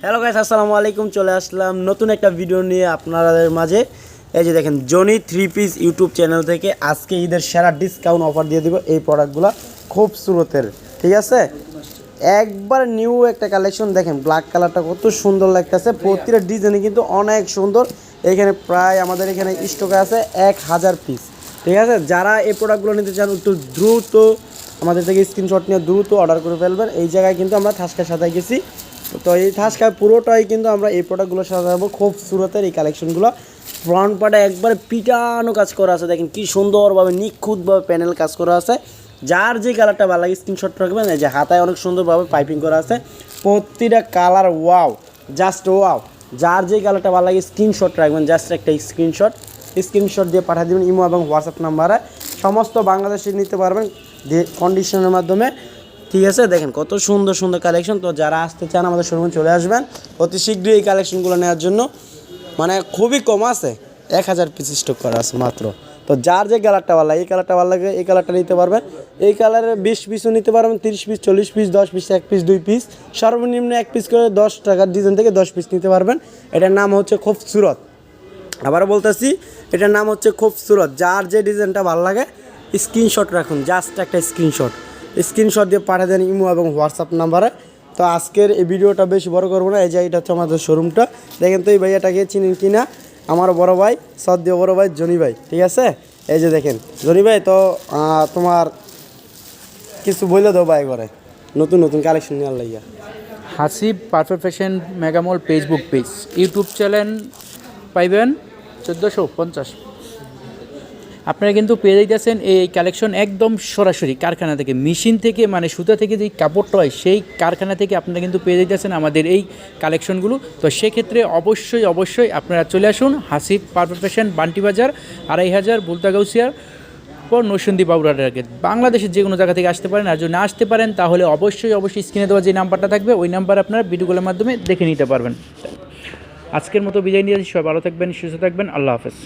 Hello guys, আসসালামু আলাইকুম। চলে আসলাম নতুন একটা ভিডিও নিয়ে আপনাদের মাঝে। এই যে দেখেন, Johnny three piece YouTube channel থেকে আজকে ঈদের সেরা ডিসকাউন্ট অফার দিয়ে দিব এই প্রোডাক্টগুলো খুব সুরতের। ঠিক আছে, একবার নিউ একটা কালেকশন। দেখেন ব্ল্যাক কালারটা কত সুন্দর লাগতেছে, প্রতিটা ডিজাইনে কিন্তু অনেক সুন্দর। এখানে প্রায় আমাদের এখানে স্টকে আছে 1000 পিস। ঠিক আছে, যারা এই প্রোডাক্টগুলো নিতে চান একটু দ্রুত আমাদের থেকে স্ক্রিনশট নিয়ে দ্রুত অর্ডার করে ফেলবেন। এই জায়গায় কিন্তু আমরা থাসকা সাজাই গেছি, তো এই থাসকা পুরোটাই কিন্তু আমরা এই প্রোডাক্টগুলো সাজাবো খুব সুরতের এই কালেকশনগুলো। ফ্রন্ট পার্টে একবার পিটানো কাজ করা আছে, দেখেন কি সুন্দরভাবে নিখুঁতভাবে প্যানেল কাজ করা আছে। যার যে কালারটা ভালো লাগে স্ক্রিনশট রাখবেন। এই যে হাতায় অনেক সুন্দরভাবে পাইপিং করা আছে, প্রতিটা কালার ওয়াও, জাস্ট ওয়াও। যার যে কালারটা ভালো লাগে স্ক্রিনশট রাখবেন, জাস্ট একটা স্ক্রিনশট দিয়ে পাঠিয়ে দেবেন ইমো এবং হোয়াটসঅ্যাপ নাম্বারে। সমস্ত বাংলাদেশে নিতে পারবেন কন্ডিশনের মাধ্যমে। ঠিক আছে, দেখেন কত সুন্দর সুন্দর কালেকশন। তো যারা আসতে চান আমাদের শোরুমে চলে আসবেন অতি শীঘ্রই এই কালেকশনগুলো নেওয়ার জন্য। মানে খুবই কম আছে, 1000 পিস স্টক করা আছে মাত্র। তো যার যে কালারটা ভালো লাগে, এই কালারটা ভালো লাগে এই কালারটা নিতে পারবেন। এই কালারের 20 পিসও নিতে পারবেন, 30 piece, 40 piece, 10 piece, 1 piece, 2 piece, সর্বনিম্ন 1 পিস করে 10 টাকার ডিজাইন থেকে 10 পিস নিতে পারবেন। এটার নাম হচ্ছে খুবসুরত। আবারও বলতেছি, এটার নাম হচ্ছে খুবসুরত। যার যে ডিজাইনটা ভালো লাগে স্ক্রিনশট রাখুন, জাস্ট একটা স্ক্রিনশট দিয়ে পাঠিয়ে দেন ইমো এবং হোয়াটসঅ্যাপ নাম্বারে। তো আজকের এই ভিডিওটা বেশি বড় করবো না। এই যে এটা হচ্ছে আমাদের শোরুমটা। দেখেন তো এই ভাইয়াটাকে চিনেন কিনা, আমার বড় ভাই, সদ্য বড় ভাই জনি ভাই। ঠিক আছে, এই যে দেখেন জনি ভাই। তো তোমার কিছু বলে দাও ভাই করে নতুন নতুন কালেকশন নেওয়ার লাগিয়া। Hasib perfect fashion mega mall Facebook page, YouTube channel পাইবেন 1450। আপনারা কিন্তু পেয়ে যাইতেছেন এই কালেকশন একদম সরাসরি কারখানা থেকে, মেশিন থেকে, মানে সুতা থেকে যেই কাপড়টা হয় সেই কারখানা থেকে আপনারা কিন্তু পেয়ে যাইতেছেন আমাদের এই কালেকশনগুলো। তো সেক্ষেত্রে অবশ্যই আপনারা চলে আসুন হাসিব পারফেক্ট ফ্যাশন, বান্টি বাজার, 2500 বুলতাগাউসিয়ার পর নরসিংদী বাবুরহাট মার্কেট। বাংলাদেশের যে কোনো জায়গা থেকে আসতে পারেন, আর যদি না আসতে পারেন তাহলে অবশ্যই স্ক্রিনে দেওয়া যে নাম্বারটা থাকবে ওই নাম্বারে আপনারা ভিডিওগুলোর মাধ্যমে দেখে নিতে পারবেন। আজকের মতো বিদায় নিয়ে সবাই ভালো থাকবেন, সুস্থ থাকবেন, আল্লাহ হাফেজ।